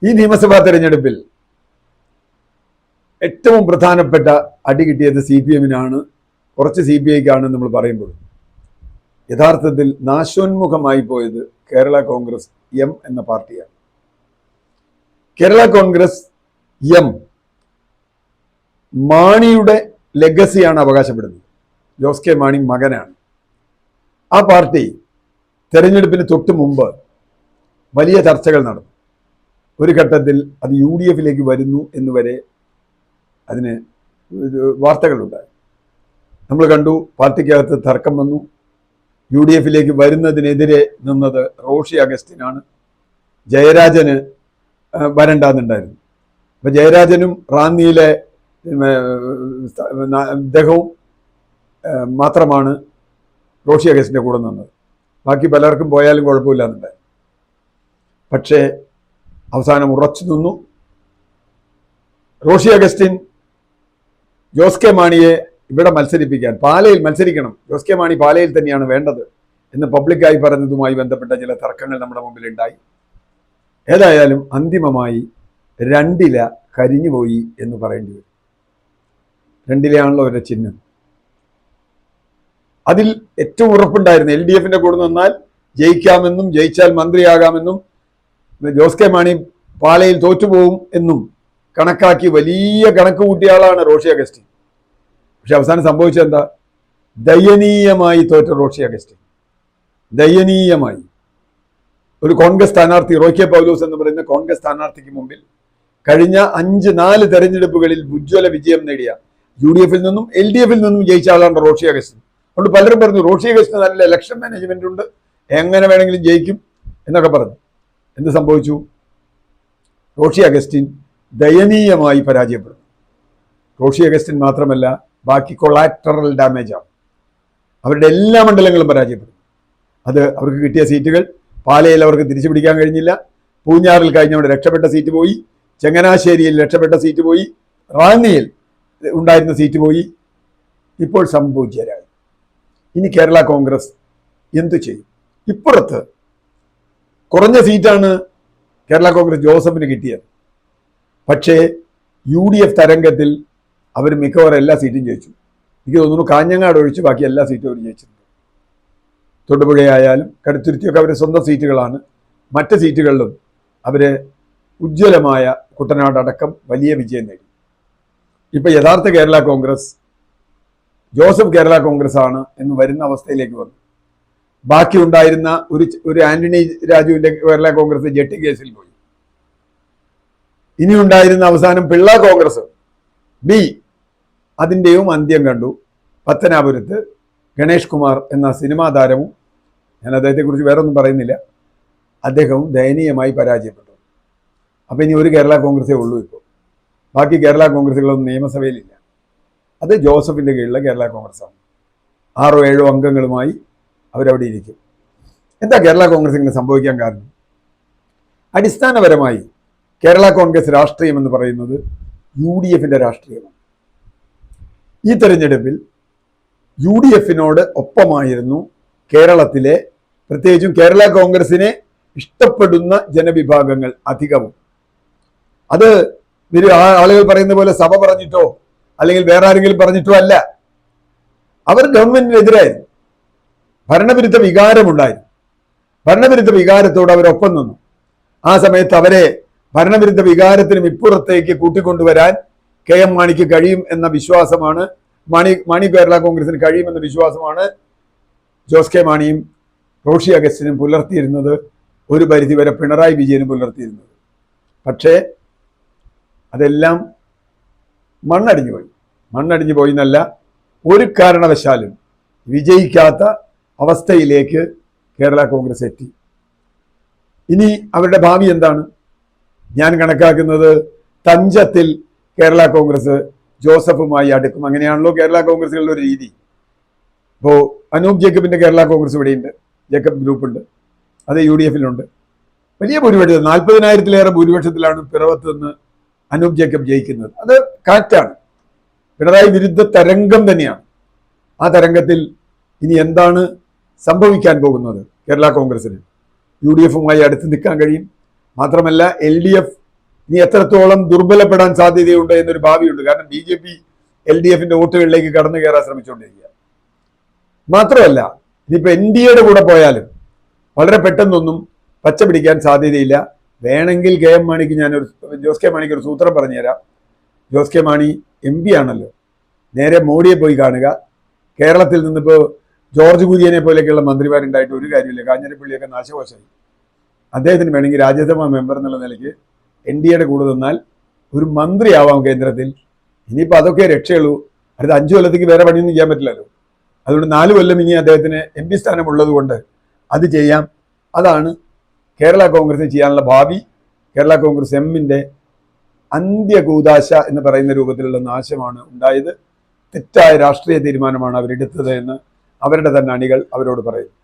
ഈ നിയമസഭാ തെരഞ്ഞെടുപ്പിൽ ഏറ്റവും പ്രധാനപ്പെട്ട അടി കിട്ടിയത് CPM-നാണ്, കുറച്ച് CPI-ക്കാണ് നമ്മൾ പറയുമ്പോൾ. യഥാർത്ഥത്തിൽ നാശോന്മുഖമായി പോയത് കേരള കോൺഗ്രസ് എം എന്ന പാർട്ടിയാണ്. കേരള കോൺഗ്രസ് എം മാണിയുടെ ലെഗസിയാണ് അവകാശപ്പെടുന്നത്. ജോസ് കെ മാണി മകനാണ്. ആ പാർട്ടി തെരഞ്ഞെടുപ്പിന് തൊട്ട് മുമ്പ് വലിയ ചർച്ചകൾ നടന്നു. ഒരു ഘട്ടത്തിൽ അത് UDF-ലേക്ക് വരുന്നു എന്നുവരെ അതിന് വാർത്തകളുണ്ടായി. നമ്മൾ കണ്ടു, പാർട്ടിക്കകത്ത് തർക്കം വന്നു. UDF-ലേക്ക് വരുന്നതിനെതിരെ നിന്നത് റോഷി അഗസ്റ്റിനാണ്. ജയരാജന് വരണ്ടാന്നുണ്ടായിരുന്നു. അപ്പം ജയരാജനും റാന്നിയിലെ ഇദ്ദേഹവും മാത്രമാണ് റോഷി അഗസ്റ്റിൻ്റെ കൂടെ നിന്നത്. ബാക്കി പലർക്കും പോയാലും കുഴപ്പമില്ല എന്നുണ്ടായി. പക്ഷേ അവസാനം ഉറച്ചു നിന്നു. റോഷി അഗസ്റ്റിൻ ജോസ് കെ മാണിയെ ഇവിടെ മത്സരിപ്പിക്കാൻ, പാലയിൽ മത്സരിക്കണം, ജോസ് കെ മാണി പാലയിൽ തന്നെയാണ് വേണ്ടത് എന്ന് പബ്ലിക്കായി പറഞ്ഞതുമായി ബന്ധപ്പെട്ട ചില തർക്കങ്ങൾ നമ്മുടെ മുമ്പിലുണ്ടായി. ഏതായാലും അന്തിമമായി 2 ഇല കരിഞ്ഞുപോയി എന്ന് പറയേണ്ടി വരും. 2 ഇലയാണല്ലോ ഒരു ചിഹ്നം. അതിൽ ഏറ്റവും ഉറപ്പുണ്ടായിരുന്നു LDF-ന്റെ കൂടെ നിന്നാൽ ജയിക്കാമെന്നും ജയിച്ചാൽ മന്ത്രിയാകാമെന്നും ജോസ് കെ മാണി പാലയിൽ തോറ്റുപോകും എന്നും കണക്കാക്കി വലിയ കണക്ക് കൂട്ടിയ ആളാണ് റോഷി അഗസ്റ്റിൻ. പക്ഷെ അവസാനം സംഭവിച്ചത് എന്താ? ദയനീയമായി തോറ്റ റോഷി അഗസ്റ്റിൻ, ദയനീയമായി. ഒരു കോൺഗ്രസ് സ്ഥാനാർത്ഥി, റോയ് കെ പൗലോസ് എന്ന് പറയുന്ന കോൺഗ്രസ് സ്ഥാനാർത്ഥിക്ക് മുമ്പിൽ കഴിഞ്ഞ 4 തെരഞ്ഞെടുപ്പുകളിൽ ഉജ്ജ്വല വിജയം നേടിയ UDF-ൽ നിന്നും LDF-ൽ നിന്നും ജയിച്ച ആളാണ് റോഷി അഗസ്റ്റിൻ. അതുകൊണ്ട് പലരും പറഞ്ഞു റോഷി അഗസ്റ്റിന് നല്ല ഇലക്ഷൻ മാനേജ്മെന്റ് ഉണ്ട്, എങ്ങനെ വേണമെങ്കിലും ജയിക്കും എന്നൊക്കെ പറഞ്ഞു. എന്ത് സംഭവിച്ചു? റോഷി അഗസ്റ്റിൻ ദയനീയമായി പരാജയപ്പെടുന്നു. റോഷി അഗസ്റ്റിൻ മാത്രമല്ല, ബാക്കി കൊളാറ്ററൽ ഡാമേജാണ്. അവരുടെ എല്ലാ മണ്ഡലങ്ങളും പരാജയപ്പെടുന്നു. അത് അവർക്ക് കിട്ടിയ സീറ്റുകൾ പാലയിൽ അവർക്ക് തിരിച്ചു പിടിക്കാൻ കഴിഞ്ഞില്ല. പൂഞ്ഞാറിൽ കഴിഞ്ഞവിടെ രക്ഷപ്പെട്ട സീറ്റ് പോയി, ചങ്ങനാശ്ശേരിയിൽ രക്ഷപ്പെട്ട സീറ്റ് പോയി, റാന്നിയിൽ ഉണ്ടായിരുന്ന സീറ്റ് പോയി. ഇപ്പോൾ സംപൂജ്യരായി. ഇനി കേരള കോൺഗ്രസ് എന്തു ചെയ്യും? ഇപ്പുറത്ത് കുറഞ്ഞ സീറ്റാണ് കേരള കോൺഗ്രസ് ജോസഫിന് കിട്ടിയത്. പക്ഷേ UDF തരംഗത്തിൽ അവർ മിക്കവാറും എല്ലാ സീറ്റും ജയിച്ചു. എനിക്ക് തോന്നുന്നു കാഞ്ഞങ്ങാട് ഒഴിച്ച് ബാക്കി എല്ലാ സീറ്റും അവർ ജയിച്ചിട്ടുണ്ട്. തൊടുപുഴയായാലും കടുത്തുരുത്തിയൊക്കെ അവരുടെ സ്വന്തം സീറ്റുകളാണ്. മറ്റ് സീറ്റുകളിലും അവർ ഉജ്ജ്വലമായ കുട്ടനാട് അടക്കം വലിയ വിജയം നേടി. ഇപ്പം യഥാർത്ഥ കേരള കോൺഗ്രസ് ജോസഫ് കേരള കോൺഗ്രസ് ആണ് എന്ന് വരുന്ന അവസ്ഥയിലേക്ക് വന്നു. ബാക്കി ഉണ്ടായിരുന്ന ഒരു ആന്റണി രാജുവിന്റെ കേരള കോൺഗ്രസ് ജെട്ടി കേസിൽ പോയി. ഇനി ഉണ്ടായിരുന്ന അവസാനം പിള്ള കോൺഗ്രസ് ബി, അതിൻ്റെയും അന്ത്യം കണ്ടു. പത്തനാപുരത്ത് ഗണേഷ് കുമാർ എന്ന സിനിമാ താരവും, ഞാൻ അദ്ദേഹത്തെക്കുറിച്ച് വേറെ ഒന്നും പറയുന്നില്ല, അദ്ദേഹവും ദയനീയമായി പരാജയപ്പെട്ടു. അപ്പം ഇനി ഒരു കേരള കോൺഗ്രസേ ഉള്ളൂ. ഇപ്പോൾ ബാക്കി കേരള കോൺഗ്രസുകളൊന്നും നിയമസഭയിലില്ല. അത് ജോസഫിൻ്റെ കീഴിലുള്ള കേരള കോൺഗ്രസ്സാണ്. 6-7 അംഗങ്ങളുമായി അവരവിടെ ഇരിക്കും. എന്താ കേരള കോൺഗ്രസ് ഇങ്ങനെ സംഭവിക്കാൻ കാരണം? അടിസ്ഥാനപരമായി കേരള കോൺഗ്രസ് രാഷ്ട്രീയം എന്ന് പറയുന്നത് UDF-ന്റെ രാഷ്ട്രീയമാണ്. ഈ തെരഞ്ഞെടുപ്പിൽ UDF-നോട് ഒപ്പമായിരുന്നു കേരളത്തിലെ, പ്രത്യേകിച്ചും കേരള കോൺഗ്രസിനെ ഇഷ്ടപ്പെടുന്ന ജനവിഭാഗങ്ങൾ അധികവും. അത് ആളുകൾ പറയുന്ന പോലെ സഭ പറഞ്ഞിട്ടോ അല്ലെങ്കിൽ വേറെ ആരെങ്കിലും പറഞ്ഞിട്ടോ അല്ല. അവർ ഗവൺമെന്റിനെതിരായിരുന്നു. ഭരണവിരുദ്ധ വികാരമുണ്ടായിരുന്നു. ഭരണവിരുദ്ധ വികാരത്തോട് അവരൊപ്പം നിന്നു. ആ സമയത്ത് അവരെ ഭരണവിരുദ്ധ വികാരത്തിനും ഇപ്പുറത്തേക്ക് കൂട്ടിക്കൊണ്ടുവരാൻ KM മാണിക്ക് കഴിയും എന്ന വിശ്വാസമാണ്, മാണി കേരള കോൺഗ്രസിന് കഴിയുമെന്ന വിശ്വാസമാണ് ജോസ് കെ മാണിയും റോഷി അഗസ്റ്റിനും പുലർത്തിയിരുന്നത്. ഒരു പരിധിവരെ പിണറായി വിജയനും പുലർത്തിയിരുന്നത്. പക്ഷേ അതെല്ലാം മണ്ണടിഞ്ഞു പോയി. മണ്ണടിഞ്ഞു പോയി എന്നല്ല, ഒരു കാരണവശാലും വിജയിക്കാത്ത അവസ്ഥയിലേക്ക് കേരള കോൺഗ്രസ് എത്തി. ഇനി അവരുടെ ഭാവി എന്താണ്? ഞാൻ കണക്കാക്കുന്നത് തഞ്ചത്തിൽ കേരള കോൺഗ്രസ് ജോസഫുമായി അടുക്കും. അങ്ങനെയാണല്ലോ കേരള കോൺഗ്രസുകളുടെ ഒരു രീതി. ഇപ്പോൾ അനൂപ് ജേക്കബിന്റെ കേരള കോൺഗ്രസ് ഇവിടെയുണ്ട്, ജേക്കബ് ഗ്രൂപ്പുണ്ട്, അത് UDF-ലുണ്ട്. വലിയ ഭൂരിപക്ഷം, 40,000-ലേറെ ഭൂരിപക്ഷത്തിലാണ് പിറവത്ത് നിന്ന് അനൂപ് ജേക്കബ് ജയിക്കുന്നത്. അത് കറക്റ്റാണ്. പിണറായി വിരുദ്ധ തരംഗം തന്നെയാണ്. ആ തരംഗത്തിൽ ഇനി എന്താണ് സംഭവിക്കാൻ പോകുന്നത്? കേരള കോൺഗ്രസിന് UDF-മായി അടുത്ത് നിൽക്കാൻ കഴിയും. മാത്രമല്ല LDF ഇനി എത്രത്തോളം ദുർബലപ്പെടാൻ സാധ്യതയുണ്ട് എന്നൊരു ഭാവിയുണ്ട്. കാരണം BJP LDFന്റെ വോട്ടുകളിലേക്ക് കടന്നു കയറാൻ ശ്രമിച്ചുകൊണ്ടിരിക്കുക. മാത്രമല്ല, ഇനിയിപ്പോ NDAയുടെ കൂടെ പോയാലും വളരെ പെട്ടെന്നൊന്നും പച്ച പിടിക്കാൻ സാധ്യതയില്ല. വേണമെങ്കിൽ ജോസ് കെ മാണിക്ക് ഒരു സൂത്രം പറഞ്ഞുതരാം. ജോസ് കെ മാണി MP ആണല്ലോ, നേരെ മോഡിയെ പോയി കാണുക. കേരളത്തിൽ നിന്നിപ്പോ ജോർജ് കുര്യനെ പോലെയൊക്കെയുള്ള മന്ത്രിമാരുണ്ടായിട്ട് ഒരു കാര്യമില്ല. കാഞ്ഞിരപ്പള്ളിയൊക്കെ നാശകോശമായി. അദ്ദേഹത്തിന് വേണമെങ്കിൽ രാജ്യസഭാ മെമ്പർ എന്നുള്ള നിലയ്ക്ക് NDAയുടെ കൂടെ നിന്നാൽ ഒരു മന്ത്രിയാവാം കേന്ദ്രത്തിൽ. ഇനിയിപ്പോൾ അതൊക്കെ രക്ഷയുള്ളൂ. അടുത്ത 5 കൊല്ലത്തേക്ക് വേറെ പണിയൊന്നും ചെയ്യാൻ പറ്റില്ലല്ലോ. അതുകൊണ്ട് 4 കൊല്ലം ഇനി അദ്ദേഹത്തിന് MP സ്ഥാനം ഉള്ളത് കൊണ്ട് അത് ചെയ്യാം. അതാണ് കേരള കോൺഗ്രസിന് ചെയ്യാനുള്ള ഭാവി. കേരള കോൺഗ്രസ് എമ്മിന്റെ അന്ത്യകൂദാശ എന്ന് പറയുന്ന രൂപത്തിലുള്ള നാശമാണ് ഉണ്ടായത്. തെറ്റായ രാഷ്ട്രീയ തീരുമാനമാണ് അവരെടുത്തത് എന്ന് അവരുടെ തന്നെ അണികൾ അവരോട് പറയുന്നു.